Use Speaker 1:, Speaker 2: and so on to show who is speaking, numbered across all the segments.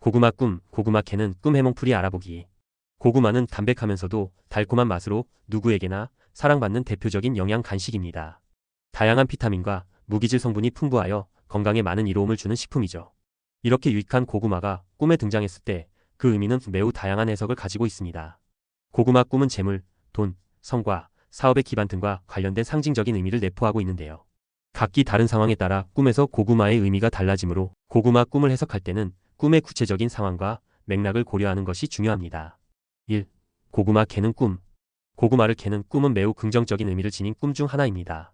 Speaker 1: 고구마 꿈, 고구마 캐는 꿈 해몽풀이 알아보기. 고구마는 담백하면서도 달콤한 맛으로 누구에게나 사랑받는 대표적인 영양 간식입니다. 다양한 비타민과 무기질 성분이 풍부하여 건강에 많은 이로움을 주는 식품이죠. 이렇게 유익한 고구마가 꿈에 등장했을 때 그 의미는 매우 다양한 해석을 가지고 있습니다. 고구마 꿈은 재물, 돈, 성과, 사업의 기반 등과 관련된 상징적인 의미를 내포하고 있는데요. 각기 다른 상황에 따라 꿈에서 고구마의 의미가 달라지므로 고구마 꿈을 해석할 때는 꿈의 구체적인 상황과 맥락을 고려하는 것이 중요합니다. 1. 고구마 캐는 꿈. 고구마를 캐는 꿈은 매우 긍정적인 의미를 지닌 꿈 중 하나입니다.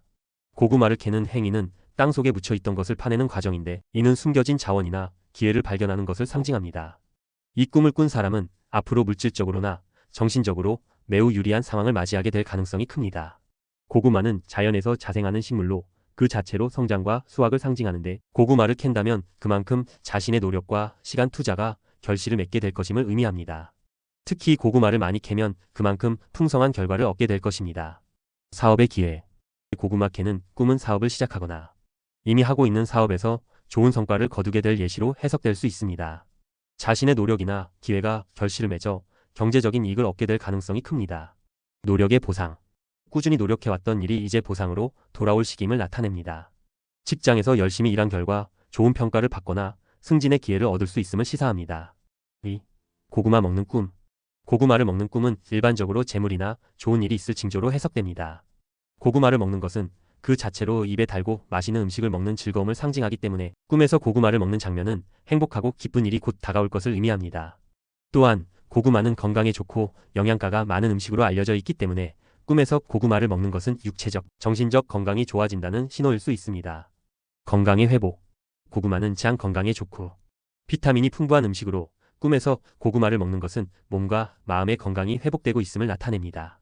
Speaker 1: 고구마를 캐는 행위는 땅 속에 묻혀 있던 것을 파내는 과정인데, 이는 숨겨진 자원이나 기회를 발견하는 것을 상징합니다. 이 꿈을 꾼 사람은 앞으로 물질적으로나 정신적으로 매우 유리한 상황을 맞이하게 될 가능성이 큽니다. 고구마는 자연에서 자생하는 식물로 그 자체로 성장과 수확을 상징하는데, 고구마를 캔다면 그만큼 자신의 노력과 시간 투자가 결실을 맺게 될 것임을 의미합니다. 특히 고구마를 많이 캐면 그만큼 풍성한 결과를 얻게 될 것입니다. 사업의 기회. 고구마 캐는 꿈은 사업을 시작하거나 이미 하고 있는 사업에서 좋은 성과를 거두게 될 예시로 해석될 수 있습니다. 자신의 노력이나 기회가 결실을 맺어 경제적인 이익을 얻게 될 가능성이 큽니다. 노력의 보상. 꾸준히 노력해왔던 일이 이제 보상으로 돌아올 시기임을 나타냅니다. 직장에서 열심히 일한 결과 좋은 평가를 받거나 승진의 기회를 얻을 수 있음을 시사합니다. 2. 고구마 먹는 꿈. 고구마를 먹는 꿈은 일반적으로 재물이나 좋은 일이 있을 징조로 해석됩니다. 고구마를 먹는 것은 그 자체로 입에 달고 맛있는 음식을 먹는 즐거움을 상징하기 때문에 꿈에서 고구마를 먹는 장면은 행복하고 기쁜 일이 곧 다가올 것을 의미합니다. 또한 고구마는 건강에 좋고 영양가가 많은 음식으로 알려져 있기 때문에 꿈에서 고구마를 먹는 것은 육체적, 정신적 건강이 좋아진다는 신호일 수 있습니다. 건강의 회복. 고구마는 장 건강에 좋고 비타민이 풍부한 음식으로 꿈에서 고구마를 먹는 것은 몸과 마음의 건강이 회복되고 있음을 나타냅니다.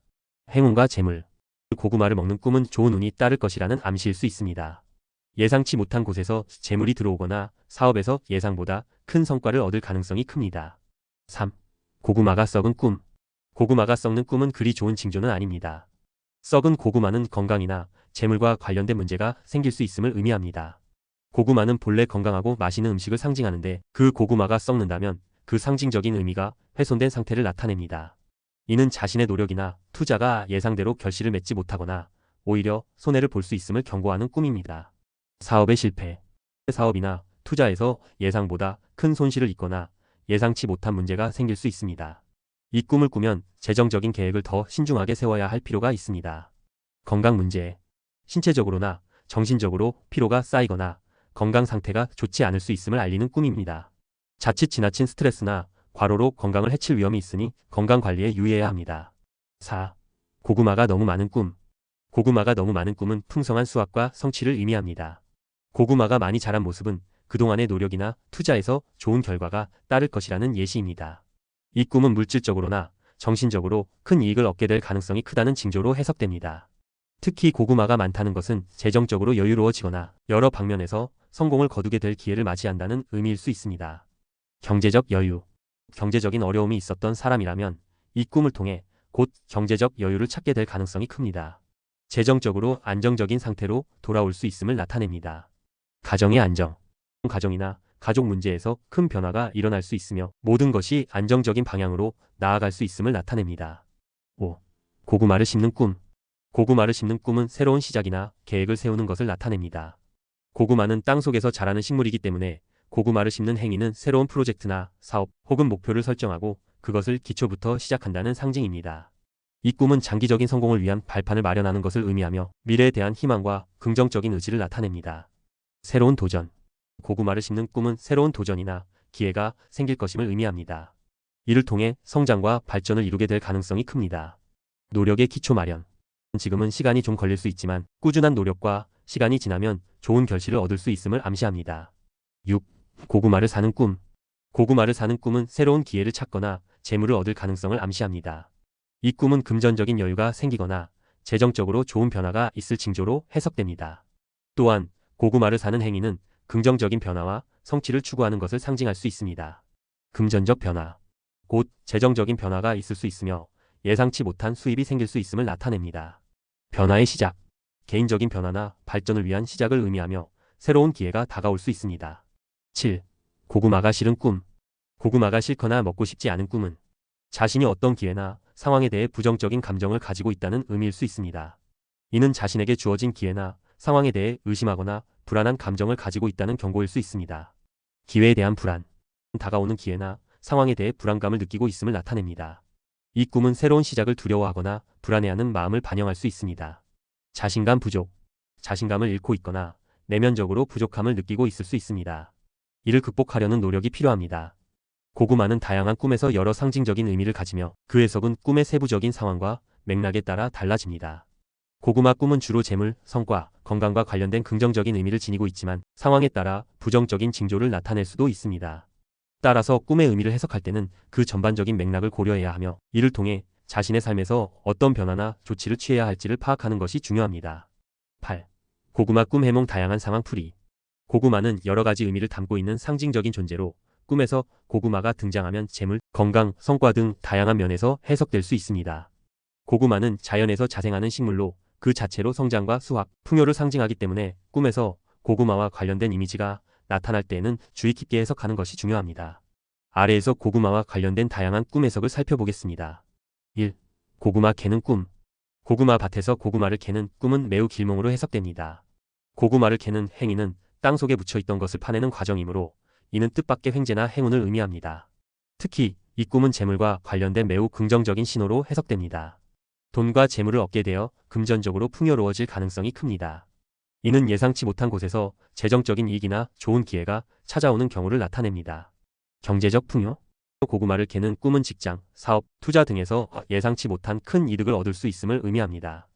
Speaker 1: 행운과 재물. 고구마를 먹는 꿈은 좋은 운이 따를 것이라는 암시일 수 있습니다. 예상치 못한 곳에서 재물이 들어오거나 사업에서 예상보다 큰 성과를 얻을 가능성이 큽니다. 3. 고구마가 썩은 꿈. 고구마가 썩는 꿈은 그리 좋은 징조는 아닙니다. 썩은 고구마는 건강이나 재물과 관련된 문제가 생길 수 있음을 의미합니다. 고구마는 본래 건강하고 맛있는 음식을 상징하는데, 그 고구마가 썩는다면 그 상징적인 의미가 훼손된 상태를 나타냅니다. 이는 자신의 노력이나 투자가 예상대로 결실을 맺지 못하거나 오히려 손해를 볼 수 있음을 경고하는 꿈입니다. 사업의 실패. 사업이나 투자에서 예상보다 큰 손실을 입거나 예상치 못한 문제가 생길 수 있습니다. 이 꿈을 꾸면 재정적인 계획을 더 신중하게 세워야 할 필요가 있습니다. 건강 문제. 신체적으로나 정신적으로 피로가 쌓이거나 건강 상태가 좋지 않을 수 있음을 알리는 꿈입니다. 자칫 지나친 스트레스나 과로로 건강을 해칠 위험이 있으니 건강 관리에 유의해야 합니다. 4. 고구마가 너무 많은 꿈. 고구마가 너무 많은 꿈은 풍성한 수확과 성취를 의미합니다. 고구마가 많이 자란 모습은 그동안의 노력이나 투자에서 좋은 결과가 따를 것이라는 예시입니다. 이 꿈은 물질적으로나 정신적으로 큰 이익을 얻게 될 가능성이 크다는 징조로 해석됩니다. 특히 고구마가 많다는 것은 재정적으로 여유로워지거나 여러 방면에서 성공을 거두게 될 기회를 맞이한다는 의미일 수 있습니다. 경제적 여유. 경제적인 어려움이 있었던 사람이라면 이 꿈을 통해 곧 경제적 여유를 찾게 될 가능성이 큽니다. 재정적으로 안정적인 상태로 돌아올 수 있음을 나타냅니다. 가정의 안정. 가정이나 가족 문제에서 큰 변화가 일어날 수 있으며 모든 것이 안정적인 방향으로 나아갈 수 있음을 나타냅니다. 5. 고구마를 심는 꿈. 고구마를 심는 꿈은 새로운 시작이나 계획을 세우는 것을 나타냅니다. 고구마는 땅속에서 자라는 식물이기 때문에 고구마를 심는 행위는 새로운 프로젝트나 사업 혹은 목표를 설정하고 그것을 기초부터 시작한다는 상징입니다. 이 꿈은 장기적인 성공을 위한 발판을 마련하는 것을 의미하며 미래에 대한 희망과 긍정적인 의지를 나타냅니다. 새로운 도전. 고구마를 심는 꿈은 새로운 도전이나 기회가 생길 것임을 의미합니다. 이를 통해 성장과 발전을 이루게 될 가능성이 큽니다. 노력의 기초 마련. 지금은 시간이 좀 걸릴 수 있지만 꾸준한 노력과 시간이 지나면 좋은 결실을 얻을 수 있음을 암시합니다. 6. 고구마를 사는 꿈. 고구마를 사는 꿈은 새로운 기회를 찾거나 재물을 얻을 가능성을 암시합니다. 이 꿈은 금전적인 여유가 생기거나 재정적으로 좋은 변화가 있을 징조로 해석됩니다. 또한 고구마를 사는 행위는 긍정적인 변화와 성취를 추구하는 것을 상징할 수 있습니다. 금전적 변화. 곧 재정적인 변화가 있을 수 있으며 예상치 못한 수입이 생길 수 있음을 나타냅니다. 변화의 시작. 개인적인 변화나 발전을 위한 시작을 의미하며 새로운 기회가 다가올 수 있습니다. 7. 고구마가 실은 꿈. 고구마가 싫거나 먹고 싶지 않은 꿈은 자신이 어떤 기회나 상황에 대해 부정적인 감정을 가지고 있다는 의미일 수 있습니다. 이는 자신에게 주어진 기회나 상황에 대해 의심하거나 불안한 감정을 가지고 있다는 경고일 수 있습니다. 기회에 대한 불안, 다가오는 기회나 상황에 대해 불안감을 느끼고 있음을 나타냅니다. 이 꿈은 새로운 시작을 두려워하거나 불안해하는 마음을 반영할 수 있습니다. 자신감 부족, 자신감을 잃고 있거나 내면적으로 부족함을 느끼고 있을 수 있습니다. 이를 극복하려는 노력이 필요합니다. 고구마는 다양한 꿈에서 여러 상징적인 의미를 가지며 그 해석은 꿈의 세부적인 상황과 맥락에 따라 달라집니다. 고구마 꿈은 주로 재물, 성과, 건강과 관련된 긍정적인 의미를 지니고 있지만 상황에 따라 부정적인 징조를 나타낼 수도 있습니다. 따라서 꿈의 의미를 해석할 때는 그 전반적인 맥락을 고려해야 하며 이를 통해 자신의 삶에서 어떤 변화나 조치를 취해야 할지를 파악하는 것이 중요합니다. 8. 고구마 꿈 해몽 다양한 상황 풀이. 고구마는 여러 가지 의미를 담고 있는 상징적인 존재로 꿈에서 고구마가 등장하면 재물, 건강, 성과 등 다양한 면에서 해석될 수 있습니다. 고구마는 자연에서 자생하는 식물로 그 자체로 성장과 수확, 풍요를 상징하기 때문에 꿈에서 고구마와 관련된 이미지가 나타날 때에는 주의 깊게 해석하는 것이 중요합니다. 아래에서 고구마와 관련된 다양한 꿈 해석을 살펴보겠습니다. 1. 고구마 캐는 꿈. 고구마 밭에서 고구마를 캐는 꿈은 매우 길몽으로 해석됩니다. 고구마를 캐는 행위는 땅속에 묻혀있던 것을 파내는 과정이므로 이는 뜻밖의 횡재나 행운을 의미합니다. 특히 이 꿈은 재물과 관련된 매우 긍정적인 신호로 해석됩니다. 돈과 재물을 얻게 되어 금전적으로 풍요로워질 가능성이 큽니다. 이는 예상치 못한 곳에서 재정적인 이익이나 좋은 기회가 찾아오는 경우를 나타냅니다. 경제적 풍요? 고구마를 캐는 꿈은 직장, 사업, 투자 등에서 예상치 못한 큰 이득을 얻을 수 있음을 의미합니다.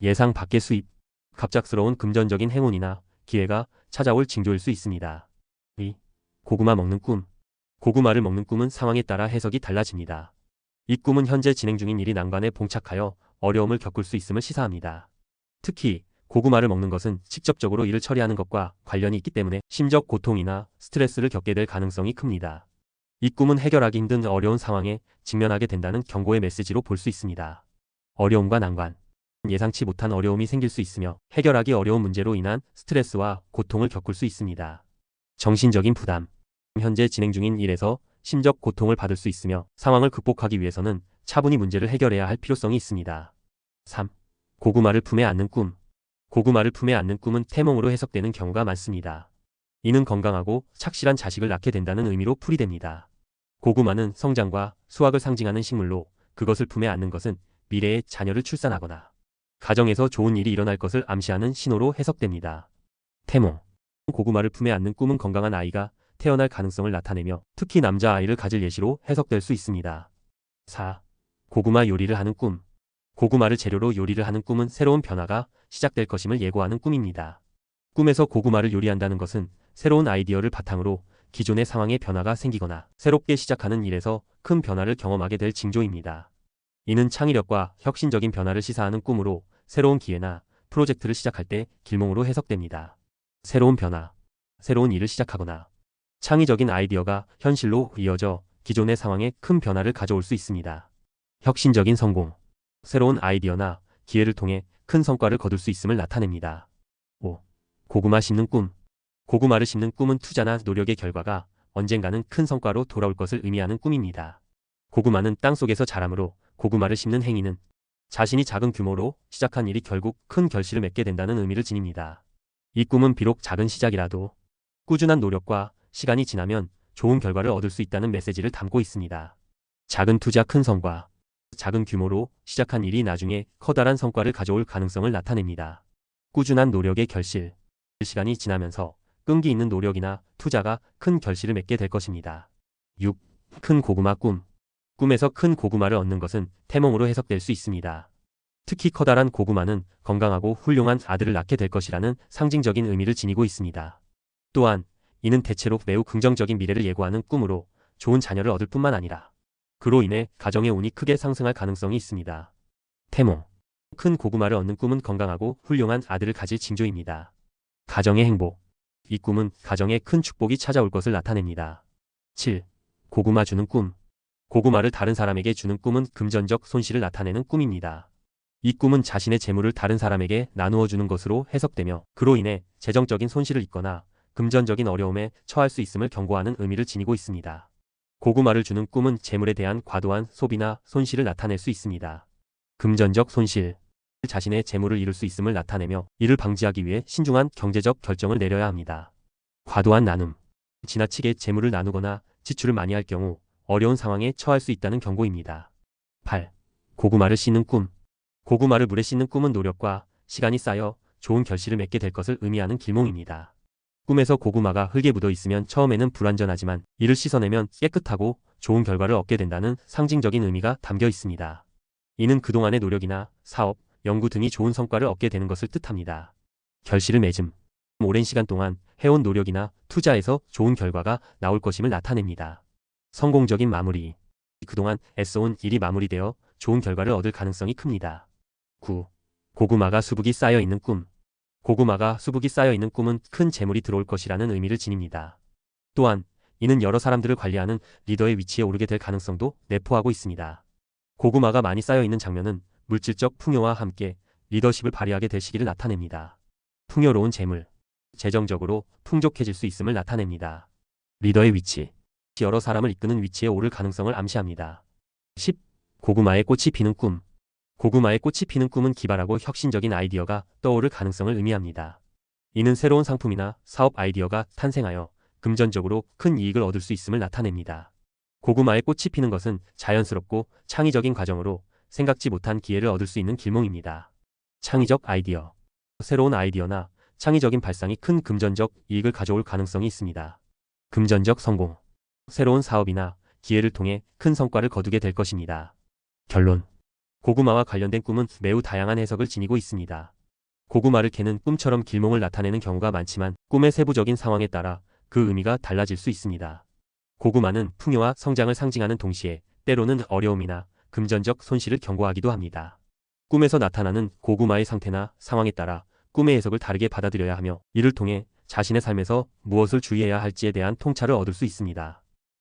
Speaker 1: 예상 밖의 수입, 갑작스러운 금전적인 행운이나 기회가 찾아올 징조일 수 있습니다. 2. 고구마 먹는 꿈. 고구마를 먹는 꿈은 상황에 따라 해석이 달라집니다. 이 꿈은 현재 진행 중인 일이 난관에 봉착하여 어려움을 겪을 수 있음을 시사합니다. 특히 고구마를 먹는 것은 직접적으로 일을 처리하는 것과 관련이 있기 때문에 심적 고통이나 스트레스를 겪게 될 가능성이 큽니다. 이 꿈은 해결하기 힘든 어려운 상황에 직면하게 된다는 경고의 메시지로 볼 수 있습니다. 어려움과 난관. 예상치 못한 어려움이 생길 수 있으며 해결하기 어려운 문제로 인한 스트레스와 고통을 겪을 수 있습니다. 정신적인 부담. 현재 진행 중인 일에서 심적 고통을 받을 수 있으며 상황을 극복하기 위해서는 차분히 문제를 해결해야 할 필요성이 있습니다. 3. 고구마를 품에 안는 꿈. 고구마를 품에 안는 꿈은 태몽으로 해석되는 경우가 많습니다. 이는 건강하고 착실한 자식을 낳게 된다는 의미로 풀이됩니다. 고구마는 성장과 수확을 상징하는 식물로 그것을 품에 안는 것은 미래에 자녀를 출산하거나 가정에서 좋은 일이 일어날 것을 암시하는 신호로 해석됩니다. 태몽. 고구마를 품에 안는 꿈은 건강한 아이가 태어날 가능성을 나타내며 특히 남자아이를 가질 예시로 해석될 수 있습니다. 4. 고구마 요리를 하는 꿈. 고구마를 재료로 요리를 하는 꿈은 새로운 변화가 시작될 것임을 예고하는 꿈입니다. 꿈에서 고구마를 요리한다는 것은 새로운 아이디어를 바탕으로 기존의 상황에 변화가 생기거나 새롭게 시작하는 일에서 큰 변화를 경험하게 될 징조입니다. 이는 창의력과 혁신적인 변화를 시사하는 꿈으로 새로운 기회나 프로젝트를 시작할 때 길몽으로 해석됩니다. 새로운 변화, 새로운 일을 시작하거나 창의적인 아이디어가 현실로 이어져 기존의 상황에 큰 변화를 가져올 수 있습니다. 혁신적인 성공, 새로운 아이디어나 기회를 통해 큰 성과를 거둘 수 있음을 나타냅니다. 5. 고구마 심는 꿈. 고구마를 심는 꿈은 투자나 노력의 결과가 언젠가는 큰 성과로 돌아올 것을 의미하는 꿈입니다. 고구마는 땅속에서 자라므로 고구마를 심는 행위는 자신이 작은 규모로 시작한 일이 결국 큰 결실을 맺게 된다는 의미를 지닙니다. 이 꿈은 비록 작은 시작이라도 꾸준한 노력과 시간이 지나면 좋은 결과를 얻을 수 있다는 메시지를 담고 있습니다. 작은 투자 큰 성과. 작은 규모로 시작한 일이 나중에 커다란 성과를 가져올 가능성을 나타냅니다. 꾸준한 노력의 결실. 시간이 지나면서 끈기 있는 노력이나 투자가 큰 결실을 맺게 될 것입니다. 6. 큰 고구마 꿈. 꿈에서 큰 고구마를 얻는 것은 태몽으로 해석될 수 있습니다. 특히 커다란 고구마는 건강하고 훌륭한 아들을 낳게 될 것이라는 상징적인 의미를 지니고 있습니다. 또한 이는 대체로 매우 긍정적인 미래를 예고하는 꿈으로 좋은 자녀를 얻을 뿐만 아니라 그로 인해 가정의 운이 크게 상승할 가능성이 있습니다. 태몽. 큰 고구마를 얻는 꿈은 건강하고 훌륭한 아들을 가질 징조입니다. 가정의 행복. 이 꿈은 가정에 큰 축복이 찾아올 것을 나타냅니다. 7. 고구마 주는 꿈. 고구마를 다른 사람에게 주는 꿈은 금전적 손실을 나타내는 꿈입니다. 이 꿈은 자신의 재물을 다른 사람에게 나누어 주는 것으로 해석되며 그로 인해 재정적인 손실을 입거나 금전적인 어려움에 처할 수 있음을 경고하는 의미를 지니고 있습니다. 고구마를 주는 꿈은 재물에 대한 과도한 소비나 손실을 나타낼 수 있습니다. 금전적 손실. 자신의 재물을 잃을 수 있음을 나타내며 이를 방지하기 위해 신중한 경제적 결정을 내려야 합니다. 과도한 나눔. 지나치게 재물을 나누거나 지출을 많이 할 경우 어려운 상황에 처할 수 있다는 경고입니다. 8. 고구마를 씻는 꿈. 고구마를 물에 씻는 꿈은 노력과 시간이 쌓여 좋은 결실을 맺게 될 것을 의미하는 길몽입니다. 꿈에서 고구마가 흙에 묻어 있으면 처음에는 불완전하지만 이를 씻어내면 깨끗하고 좋은 결과를 얻게 된다는 상징적인 의미가 담겨 있습니다. 이는 그동안의 노력이나 사업, 연구 등이 좋은 성과를 얻게 되는 것을 뜻합니다. 결실을 맺음. 오랜 시간 동안 해온 노력이나 투자에서 좋은 결과가 나올 것임을 나타냅니다. 성공적인 마무리. 그동안 애써온 일이 마무리되어 좋은 결과를 얻을 가능성이 큽니다. 9. 고구마가 수북이 쌓여 있는 꿈. 고구마가 수북이 쌓여 있는 꿈은 큰 재물이 들어올 것이라는 의미를 지닙니다. 또한 이는 여러 사람들을 관리하는 리더의 위치에 오르게 될 가능성도 내포하고 있습니다. 고구마가 많이 쌓여 있는 장면은 물질적 풍요와 함께 리더십을 발휘하게 될 시기를 나타냅니다. 풍요로운 재물. 재정적으로 풍족해질 수 있음을 나타냅니다. 리더의 위치. 여러 사람을 이끄는 위치에 오를 가능성을 암시합니다. 10. 고구마의 꽃이 피는 꿈. 고구마의 꽃이 피는 꿈은 기발하고 혁신적인 아이디어가 떠오를 가능성을 의미합니다. 이는 새로운 상품이나 사업 아이디어가 탄생하여 금전적으로 큰 이익을 얻을 수 있음을 나타냅니다. 고구마의 꽃이 피는 것은 자연스럽고 창의적인 과정으로 생각지 못한 기회를 얻을 수 있는 길몽입니다. 창의적 아이디어. 새로운 아이디어나 창의적인 발상이 큰 금전적 이익을 가져올 가능성이 있습니다. 금전적 성공. 새로운 사업이나 기회를 통해 큰 성과를 거두게 될 것입니다. 결론. 고구마와 관련된 꿈은 매우 다양한 해석을 지니고 있습니다. 고구마를 캐는 꿈처럼 길몽을 나타내는 경우가 많지만 꿈의 세부적인 상황에 따라 그 의미가 달라질 수 있습니다. 고구마는 풍요와 성장을 상징하는 동시에 때로는 어려움이나 금전적 손실을 경고하기도 합니다. 꿈에서 나타나는 고구마의 상태나 상황에 따라 꿈의 해석을 다르게 받아들여야 하며 이를 통해 자신의 삶에서 무엇을 주의해야 할지에 대한 통찰을 얻을 수 있습니다.